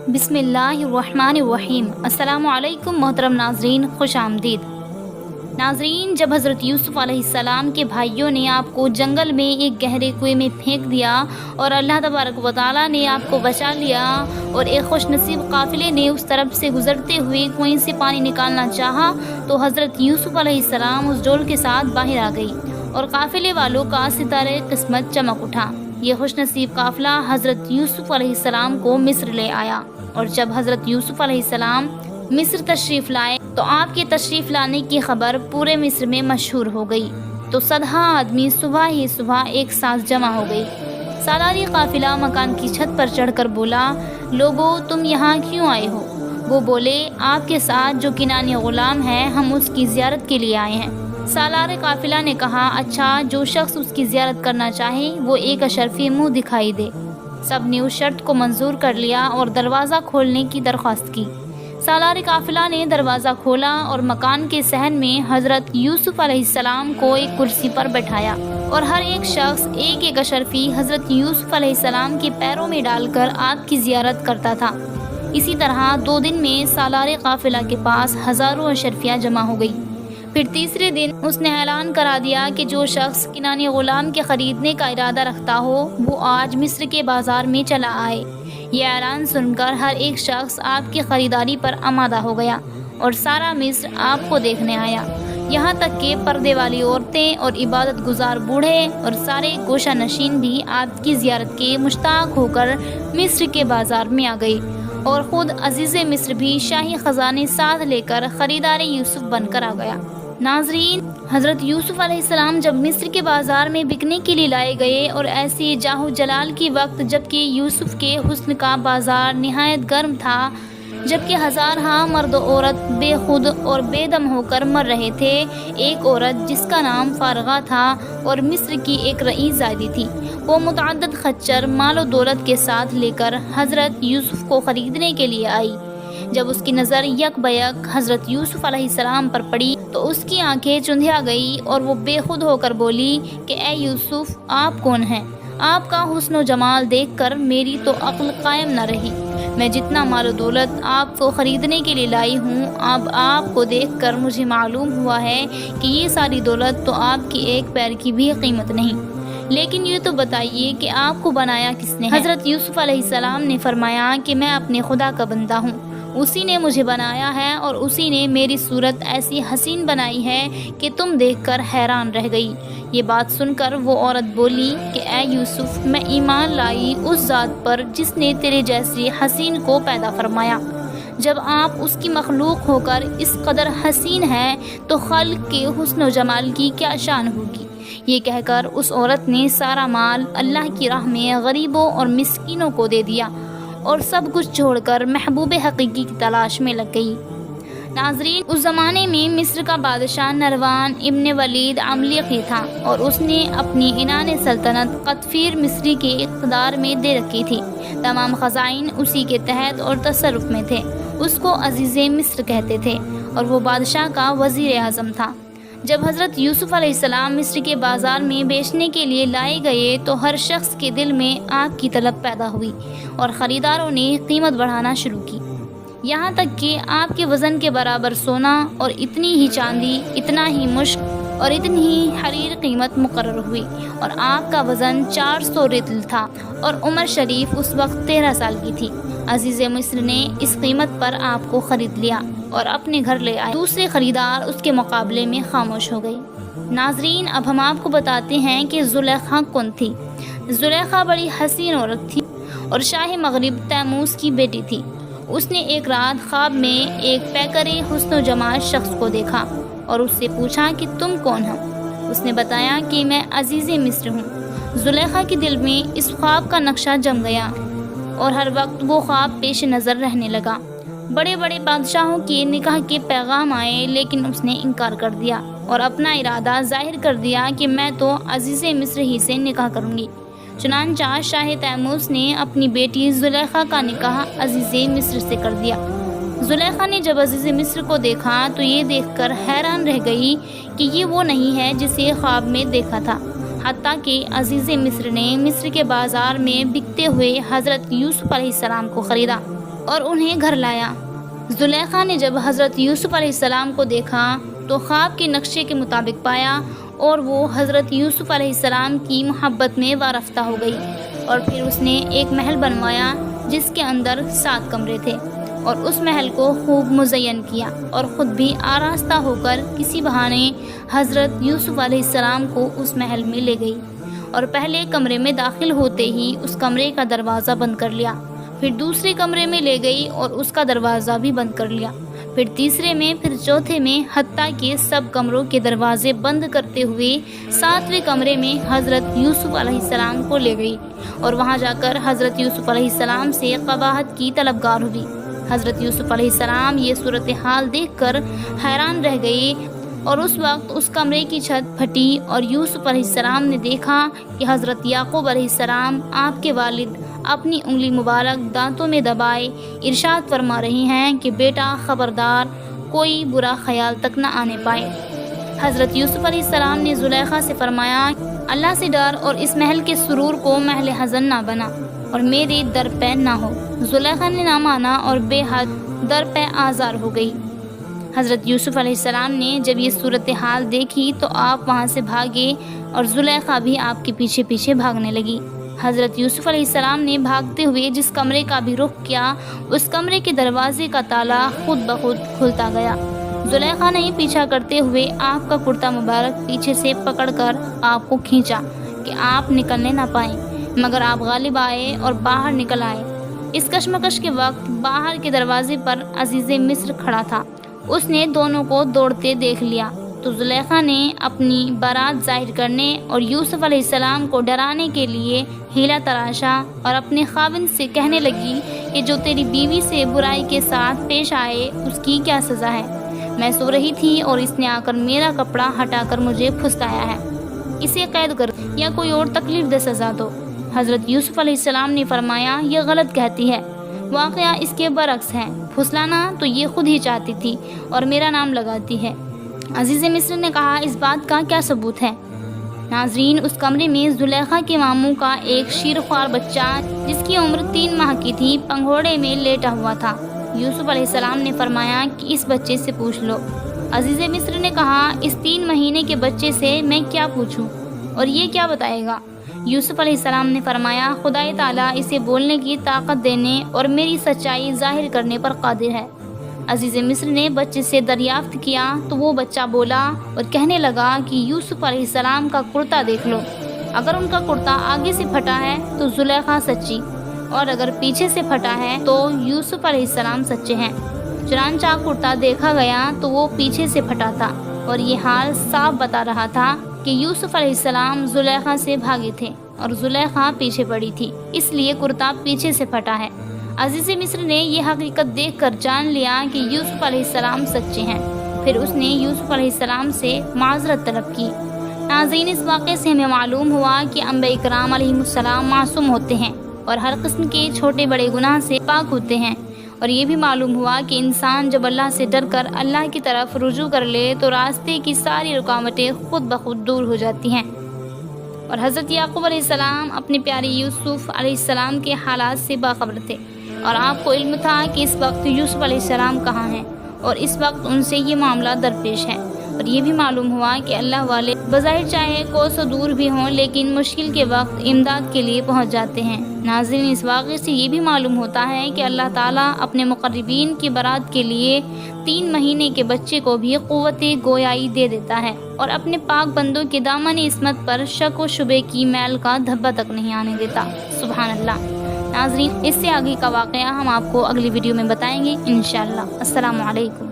بسم اللہ الرحمن الرحیم۔ السلام علیکم محترم ناظرین، خوش آمدید۔ ناظرین، جب حضرت یوسف علیہ السلام کے بھائیوں نے آپ کو جنگل میں ایک گہرے کنویں میں پھینک دیا اور اللہ تبارک و تعالیٰ نے آپ کو بچا لیا اور ایک خوش نصیب قافلے نے اس طرف سے گزرتے ہوئے کنویں سے پانی نکالنا چاہا تو حضرت یوسف علیہ السلام اس ڈول کے ساتھ باہر آ گئی اور قافلے والوں کا ستارے قسمت چمک اٹھا۔ یہ خوش نصیب قافلہ حضرت یوسف علیہ السلام کو مصر لے آیا، اور جب حضرت یوسف علیہ السلام مصر تشریف لائے تو آپ کے تشریف لانے کی خبر پورے مصر میں مشہور ہو گئی، تو صدہا آدمی صبح ہی صبح ایک ساتھ جمع ہو گئی۔ سالاری قافلہ مکان کی چھت پر چڑھ کر بولا، لوگو تم یہاں کیوں آئے ہو؟ وہ بولے، آپ کے ساتھ جو کنانی غلام ہے ہم اس کی زیارت کے لیے آئے ہیں۔ سالار قافلہ نے کہا، اچھا، جو شخص اس کی زیارت کرنا چاہے وہ ایک اشرفی منہ دکھائی دے۔ سب نے اس شرط کو منظور کر لیا اور دروازہ کھولنے کی درخواست کی۔ سالار قافلہ نے دروازہ کھولا اور مکان کے صحن میں حضرت یوسف علیہ السلام کو ایک کرسی پر بٹھایا، اور ہر ایک شخص ایک ایک اشرفی حضرت یوسف علیہ السلام کے پیروں میں ڈال کر آپ کی زیارت کرتا تھا۔ اسی طرح 2 دن میں سالار قافلہ کے پاس ہزاروں اشرفیاں جمع ہو گئی۔ پھر تیسرے دن اس نے اعلان کرا دیا کہ جو شخص کنانی غلام کے خریدنے کا ارادہ رکھتا ہو وہ آج مصر کے بازار میں چلا آئے۔ یہ اعلان سن کر ہر ایک شخص آپ کی خریداری پر آمادہ ہو گیا اور سارا مصر آپ کو دیکھنے آیا، یہاں تک کہ پردے والی عورتیں اور عبادت گزار بوڑھے اور سارے گوشہ نشین بھی آپ کی زیارت کے مشتاق ہو کر مصر کے بازار میں آ گئے، اور خود عزیز مصر بھی شاہی خزانے ساتھ لے کر خریدار یوسف بن کر آ گیا۔ ناظرین، حضرت یوسف علیہ السلام جب مصر کے بازار میں بکنے کے لیے لائے گئے اور ایسی جاہ و جلال کی وقت جبکہ یوسف کے حسن کا بازار نہایت گرم تھا، جبکہ ہزارہا مرد و عورت بے خود اور بے دم ہو کر مر رہے تھے، ایک عورت جس کا نام فارغہ تھا اور مصر کی ایک رئیس زادی تھی، وہ متعدد خچر مال و دولت کے ساتھ لے کر حضرت یوسف کو خریدنے کے لیے آئی۔ جب اس کی نظر یک بیک حضرت یوسف علیہ السلام پر پڑی تو اس کی آنکھیں چندھیا گئی اور وہ بے خود ہو کر بولی کہ اے یوسف، آپ کون ہیں؟ آپ کا حسن و جمال دیکھ کر میری تو عقل قائم نہ رہی۔ میں جتنا مال و دولت آپ کو خریدنے کے لیے لائی ہوں، اب آپ کو دیکھ کر مجھے معلوم ہوا ہے کہ یہ ساری دولت تو آپ کی ایک پیر کی بھی قیمت نہیں۔ لیکن یہ تو بتائیے کہ آپ کو بنایا کس نے ہے؟ حضرت یوسف علیہ السلام نے فرمایا کہ میں اپنے خدا کا بندہ ہوں، اسی نے مجھے بنایا ہے اور اسی نے میری صورت ایسی حسین بنائی ہے کہ تم دیکھ کر حیران رہ گئی۔ یہ بات سن کر وہ عورت بولی کہ اے یوسف، میں ایمان لائی اس ذات پر جس نے تیرے جیسی حسین کو پیدا فرمایا۔ جب آپ اس کی مخلوق ہو کر اس قدر حسین ہیں تو خلق کے حسن و جمال کی کیا شان ہوگی؟ یہ کہہ کر اس عورت نے سارا مال اللہ کی راہ میں غریبوں اور مسکینوں کو دے دیا اور سب کچھ چھوڑ کر محبوب حقیقی کی تلاش میں لگ گئی۔ ناظرین، اس زمانے میں مصر کا بادشاہ نروان ابن ولید عملیقی تھا اور اس نے اپنی عنان سلطنت قطفیر مصری کے اقتدار میں دے رکھی تھی۔ تمام خزائن اسی کے تحت اور تصرف میں تھے۔ اس کو عزیز مصر کہتے تھے اور وہ بادشاہ کا وزیر اعظم تھا۔ جب حضرت یوسف علیہ السلام مصر کے بازار میں بیچنے کے لیے لائے گئے تو ہر شخص کے دل میں آپ کی طلب پیدا ہوئی اور خریداروں نے قیمت بڑھانا شروع کی، یہاں تک کہ آپ کے وزن کے برابر سونا اور اتنی ہی چاندی، اتنا ہی مشک اور اتنی ہی حریر قیمت مقرر ہوئی، اور آپ کا وزن 400 رطل تھا اور عمر شریف اس وقت 13 سال کی تھی۔ عزیز مصر نے اس قیمت پر آپ کو خرید لیا اور اپنے گھر لے آئے۔ دوسرے خریدار اس کے مقابلے میں خاموش ہو گئی۔ ناظرین، اب ہم آپ کو بتاتے ہیں کہ زلیخا کون تھی۔ زلیخا بڑی حسین عورت تھی اور شاہ مغرب تیموس کی بیٹی تھی۔ اس نے ایک رات خواب میں ایک پیکرے حسن و جمال شخص کو دیکھا اور اس سے پوچھا کہ تم کون ہو؟ اس نے بتایا کہ میں عزیز مصر ہوں۔ زلیخا کے دل میں اس خواب کا نقشہ جم گیا اور ہر وقت وہ خواب پیش نظر رہنے لگا۔ بڑے بڑے بادشاہوں کے نکاح کے پیغام آئے لیکن اس نے انکار کر دیا اور اپنا ارادہ ظاہر کر دیا کہ میں تو عزیز مصر ہی سے نکاح کروں گی۔ چنانچہ شاہ تیموس نے اپنی بیٹی زلیخا کا نکاح عزیز مصر سے کر دیا۔ زلیخا نے جب عزیز مصر کو دیکھا تو یہ دیکھ کر حیران رہ گئی کہ یہ وہ نہیں ہے جسے خواب میں دیکھا تھا، حتیٰ کہ عزیز مصر نے مصر کے بازار میں بکتے ہوئے حضرت یوسف علیہ السلام کو خریدا۔ اور انہیں گھر لایا۔ زلیخا نے جب حضرت یوسف علیہ السلام کو دیکھا تو خواب کے نقشے کے مطابق پایا اور وہ حضرت یوسف علیہ السلام کی محبت میں وارفتہ ہو گئی، اور پھر اس نے ایک محل بنوایا جس کے اندر 7 کمرے تھے، اور اس محل کو خوب مزین کیا اور خود بھی آراستہ ہو کر کسی بہانے حضرت یوسف علیہ السلام کو اس محل میں لے گئی، اور پہلے کمرے میں داخل ہوتے ہی اس کمرے کا دروازہ بند کر لیا، پھر دوسرے کمرے میں لے گئی اور اس کا دروازہ بھی بند کر لیا، پھر تیسرے میں، پھر چوتھے میں، حتیٰ کہ سب کمروں کے دروازے بند کرتے ہوئے 7ویں کمرے میں حضرت یوسف علیہ السلام کو لے گئی، اور وہاں جا کر حضرت یوسف علیہ السلام سے قباحت کی طلبگار ہوئی۔ حضرت یوسف علیہ السلام یہ صورتحال دیکھ کر حیران رہ گئے، اور اس وقت اس کمرے کی چھت پھٹی اور یوسف علیہ السلام نے دیکھا کہ حضرت یعقوب علیہ السلام آپ کے والد اپنی انگلی مبارک دانتوں میں دبائے ارشاد فرما رہی ہیں کہ بیٹا خبردار، کوئی برا خیال تک نہ آنے پائے۔ حضرت یوسف علیہ السلام نے زلیخا سے فرمایا، اللہ سے ڈر اور اس محل کے سرور کو محل حزن نہ بنا اور میرے در پہ نہ ہو۔ زلیخا نے نہ مانا اور بے حد در پہ آزار ہو گئی۔ حضرت یوسف علیہ السلام نے جب یہ صورتحال دیکھی تو آپ وہاں سے بھاگے اور زلیخا بھی آپ کے پیچھے پیچھے بھاگنے لگی۔ حضرت یوسف علیہ السلام نے بھاگتے ہوئے جس کمرے کا بھی رخ کیا، اس کمرے کے دروازے کا تالا خود بخود کھلتا گیا۔ زلیخا نے پیچھا کرتے ہوئے آپ کا کرتا مبارک پیچھے سے پکڑ کر آپ کو کھینچا کہ آپ نکلنے نہ پائیں، مگر آپ غالب آئے اور باہر نکل آئے۔ اس کشمکش کے وقت باہر کے دروازے پر عزیز مصر کھڑا تھا۔ اس نے دونوں کو دوڑتے دیکھ لیا تو زلیخا نے اپنی برات ظاہر کرنے اور یوسف علیہ السلام کو ڈرانے کے لیے ہیلا تراشا اور اپنے خاوند سے کہنے لگی کہ جو تیری بیوی سے برائی کے ساتھ پیش آئے اس کی کیا سزا ہے؟ میں سو رہی تھی اور اس نے آ کر میرا کپڑا ہٹا کر مجھے پھسلایا ہے، اسے قید کر یا کوئی اور تکلیف دہ سزا دو۔ حضرت یوسف علیہ السلام نے فرمایا، یہ غلط کہتی ہے، واقعہ اس کے برعکس ہے، پھسلانا تو یہ خود ہی چاہتی تھی اور میرا نام لگاتی ہے۔ عزیز مصر نے کہا، اس بات کا کیا ثبوت ہے؟ ناظرین، اس کمرے میں زلیخا کے ماموں کا ایک شیرخوار بچہ جس کی عمر 3 ماہ کی تھی پنگھوڑے میں لیٹا ہوا تھا۔ یوسف علیہ السلام نے فرمایا کہ اس بچے سے پوچھ لو۔ عزیز مصر نے کہا، اس 3 مہینے کے بچے سے میں کیا پوچھوں اور یہ کیا بتائے گا؟ یوسف علیہ السلام نے فرمایا، خدا تعالیٰ اسے بولنے کی طاقت دینے اور میری سچائی ظاہر کرنے پر قادر ہے۔ عزیز مصر نے بچے سے دریافت کیا تو وہ بچہ بولا اور کہنے لگا کہ یوسف علیہ السلام کا کرتا دیکھ لو، اگر ان کا کرتا آگے سے پھٹا ہے تو زلیخا سچی، اور اگر پیچھے سے پھٹا ہے تو یوسف علیہ السلام سچے ہیں۔ چنانچہ کرتا دیکھا گیا تو وہ پیچھے سے پھٹا تھا، اور یہ حال صاف بتا رہا تھا کہ یوسف علیہ السلام زلیخا سے بھاگے تھے اور زلیخا پیچھے پڑی تھی، اس لیے کرتا پیچھے سے پھٹا ہے۔ عزیز مصر نے یہ حقیقت دیکھ کر جان لیا کہ یوسف علیہ السلام سچے ہیں، پھر اس نے یوسف علیہ السلام سے معذرت طلب کی۔ ناظرین، اس واقعے سے ہمیں معلوم ہوا کہ انبیاء کرام علیہ السلام معصوم ہوتے ہیں اور ہر قسم کے چھوٹے بڑے گناہ سے پاک ہوتے ہیں، اور یہ بھی معلوم ہوا کہ انسان جب اللہ سے ڈر کر اللہ کی طرف رجوع کر لے تو راستے کی ساری رکاوٹیں خود بخود دور ہو جاتی ہیں۔ اور حضرت یعقوب علیہ السلام اپنے پیارے یوسف علیہ السلام کے حالات سے باخبر تھے، اور آپ کو علم تھا کہ اس وقت یوسف علیہ السلام کہاں ہیں، اور اس وقت ان سے یہ معاملہ درپیش ہے۔ اور یہ بھی معلوم ہوا کہ اللہ والے بظاہر چاہے کوسوں دور بھی ہوں لیکن مشکل کے وقت امداد کے لیے پہنچ جاتے ہیں۔ ناظرین، اس واقعے سے یہ بھی معلوم ہوتا ہے کہ اللہ تعالیٰ اپنے مقربین کی برات کے لیے 3 مہینے کے بچے کو بھی قوت گویائی دے دیتا ہے، اور اپنے پاک بندوں کے دامن عصمت پر شک و شبے کی میل کا دھبا تک نہیں آنے دیتا۔ سبحان اللہ۔ ناظرین، اس سے آگے کا واقعہ ہم آپ کو اگلی ویڈیو میں بتائیں گے انشاءاللہ۔ السلام علیکم۔